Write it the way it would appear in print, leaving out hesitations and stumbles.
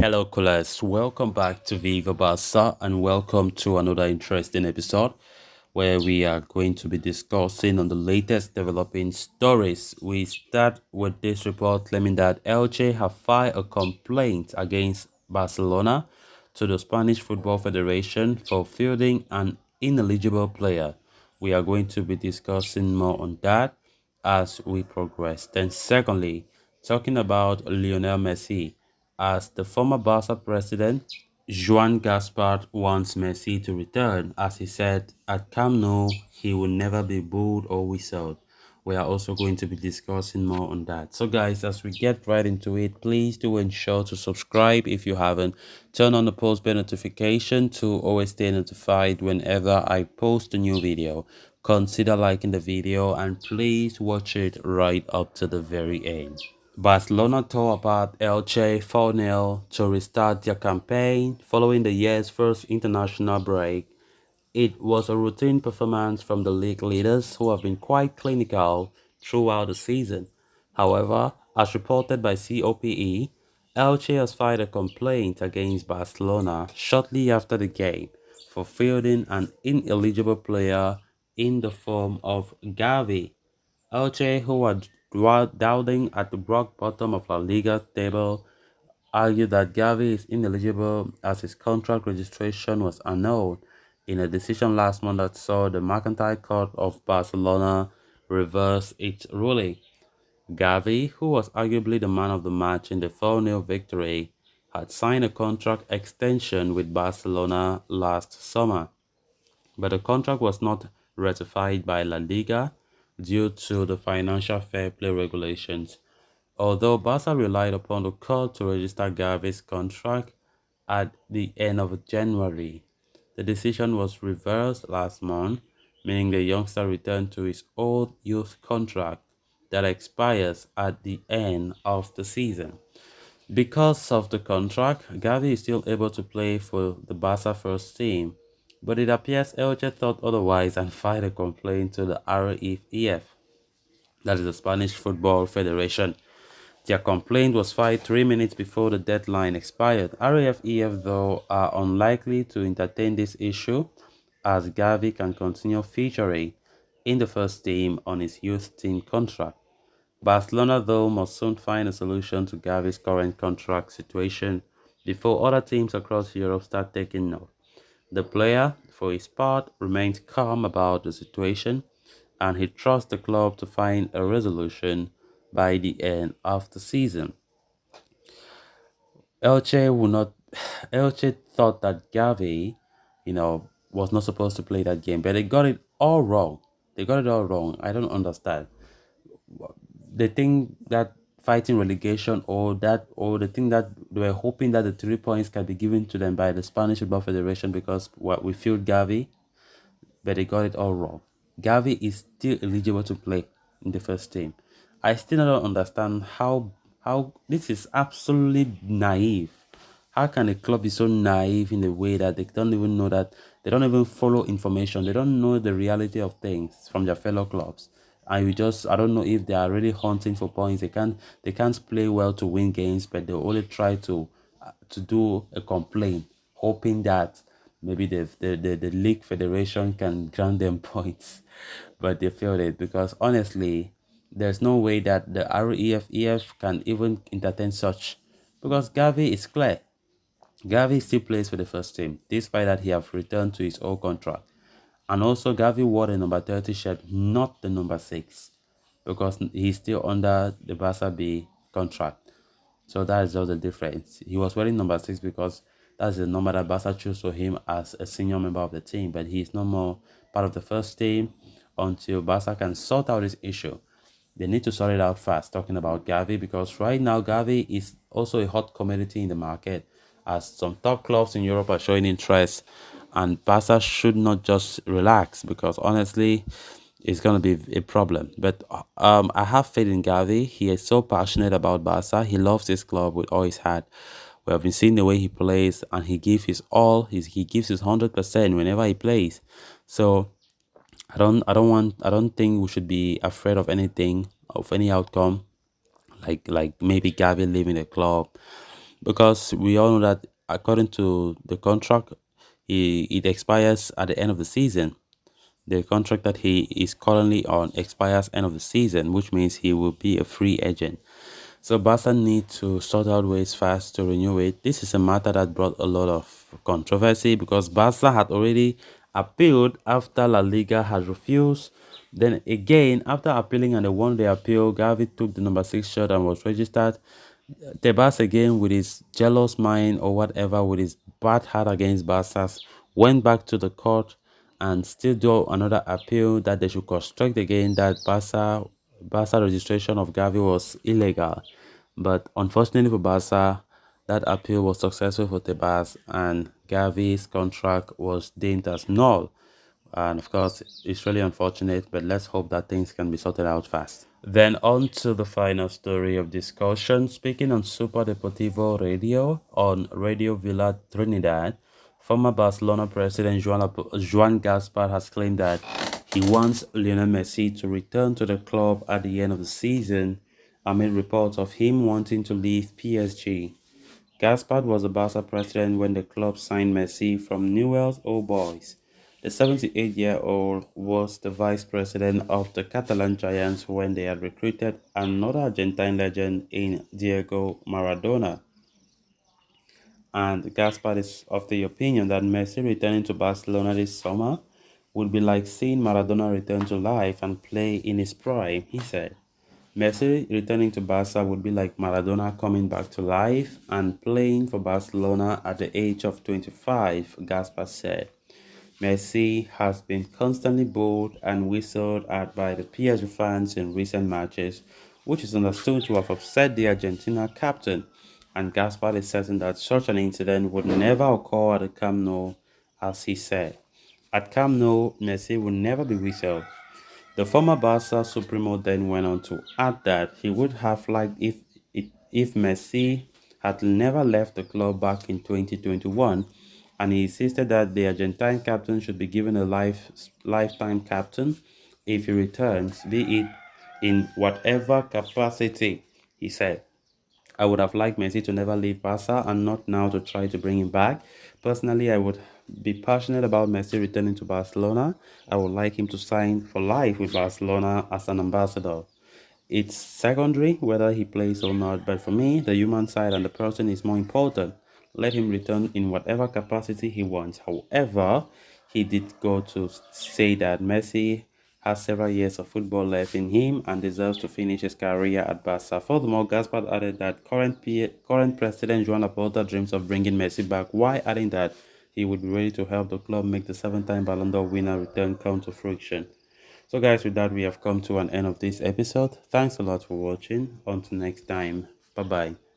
Hello, Colas. Welcome back to Viva Barca and welcome to another interesting episode where we are going to be discussing on the latest developing stories. We start with this report claiming that Elche have filed a complaint against Barcelona to the Spanish Football Federation for fielding an ineligible player. We are going to be discussing more on that as we progress. Then, secondly, talking about Lionel Messi, as the former Barca president, Joan Gaspard wants Messi to return, as he said at Camp Nou he will never be booed or whistled. We are also going to be discussing more on that. So guys, as we get right into it, please do ensure to subscribe if you haven't. Turn on the post bell notification to always stay notified whenever I post a new video. Consider liking the video and please watch it right up to the very end. Barcelona tore apart Elche 4-0 to restart their campaign following the year's first international break. It was a routine performance from the league leaders who have been quite clinical throughout the season. However, as reported by COPE, Elche has filed a complaint against Barcelona shortly after the game for fielding an ineligible player in the form of Gavi. Elche, who are doubting at the rock bottom of La Liga table, argued that Gavi is ineligible as his contract registration was annulled in a decision last month that saw the Mercantile Court of Barcelona reverse its ruling. Gavi, who was arguably the man of the match in the 4-0 victory, had signed a contract extension with Barcelona last summer, but the contract was not ratified by La Liga due to the financial fair play regulations. Although Barca relied upon the court to register Gavi's contract at the end of January, the decision was reversed last month, meaning the youngster returned to his old youth contract that expires at the end of the season. Because of the contract, Gavi is still able to play for the Barca first team, but it appears Elche thought otherwise and filed a complaint to the REF, that is the Spanish Football Federation. Their complaint was filed 3 minutes before the deadline expired. RAFEF, though, are unlikely to entertain this issue as Gavi can continue featuring in the first team on his youth team contract. Barcelona, though, must soon find a solution to Gavi's current contract situation before other teams across Europe start taking note. The player, for his part, remains calm about the situation and he trusts the club to find a resolution by the end of the season. Elche will not. Elche thought that Gavi, was not supposed to play that game, but they got it all wrong. They got it all wrong. I don't understand. They think that fighting relegation or they think that they were hoping that the 3 points can be given to them by the Spanish Football Federation because we feel Gavi, but they got it all wrong. Gavi is still eligible to play in the first team. I still don't understand how this is absolutely naive. How can a club be so naive in a way that they don't even know that they don't even follow information, they don't know the reality of things from their fellow clubs. And I don't know if they are really hunting for points. They can't play well to win games, but they only try to do a complaint, hoping that maybe the league federation can grant them points, but they failed it because honestly, there's no way that the REFEF can even entertain such because Gavi is clear. Gavi still plays for the first team, despite that he have returned to his old contract. And also Gavi wore the number 30 shirt, not the number 6, because he's still under the Barca B contract. So that is just the difference. He was wearing number 6 because that's the number that Barca chose for him as a senior member of the team, but he is no more part of the first team until Barca can sort out this issue. They need to sort it out fast, talking about Gavi, because right now Gavi is also a hot commodity in the market as some top clubs in Europe are showing interest, and Barca should not just relax because honestly, it's going to be a problem. But I have faith in Gavi. He is so passionate about Barca. He loves this club with all his heart. We have been seeing the way he plays, and he gives his all. He gives his 100% whenever he plays. So I don't think we should be afraid of anything, of any outcome, like maybe Gavi leaving the club. because we all know that according to the contract, it expires at the end of the season. The contract that he is currently on expires end of the season, which means he will be a free agent. So Barca need to sort out ways fast to renew it. This is a matter that brought a lot of controversy because Barca had already appealed after La Liga had refused. Then again, after appealing and they won the appeal, Gavi took the number 6 shirt and was registered. Tebas again, with his jealous mind or whatever, with his bad heart against Barca's, went back to the court and still do another appeal that they should construct again that Barca registration of Gavi was illegal. But unfortunately for Barca, that appeal was successful for Tebas and Gavi's contract was deemed as null. And of course, it's really unfortunate, but let's hope that things can be sorted out fast. Then on to the final story of discussion. Speaking on Super Deportivo Radio on Radio Villa Trinidad, former Barcelona president Joan Gaspar has claimed that he wants Lionel Messi to return to the club at the end of the season amid reports of him wanting to leave PSG. Gaspard was the Barca president when the club signed Messi from Newell's Old Boys. The 78-year-old was the vice president of the Catalan Giants when they had recruited another Argentine legend in Diego Maradona. And Gaspard is of the opinion that Messi returning to Barcelona this summer would be like seeing Maradona return to life and play in his prime, he said. Messi returning to Barca would be like Maradona coming back to life and playing for Barcelona at the age of 25, Gaspar said. Messi has been constantly booed and whistled at by the PSG fans in recent matches, which is understood to have upset the Argentina captain, and Gaspar is certain that such an incident would never occur at the Camp Nou, as he said. At Camp Nou, Messi will never be whistled. The former Barca Supremo then went on to add that he would have liked if Messi had never left the club back in 2021, and he insisted that the Argentine captain should be given a lifetime captain if he returns, be it in whatever capacity, he said. I would have liked Messi to never leave Barca and not now to try to bring him back. Personally, I would be passionate about Messi returning to Barcelona. I would like him to sign for life with Barcelona as an ambassador. It's secondary whether he plays or not, but for me, the human side and the person is more important. Let him return in whatever capacity he wants. However, he did go to say that Messi has several years of football left in him and deserves to finish his career at Barca. Furthermore, Gaspard added that current president Joan Laporta dreams of bringing Messi back, while adding that he would be ready to help the club make the seven-time Ballon d'Or winner return come to fruition. So guys, with that, we have come to an end of this episode. Thanks a lot for watching. Until next time. Bye-bye.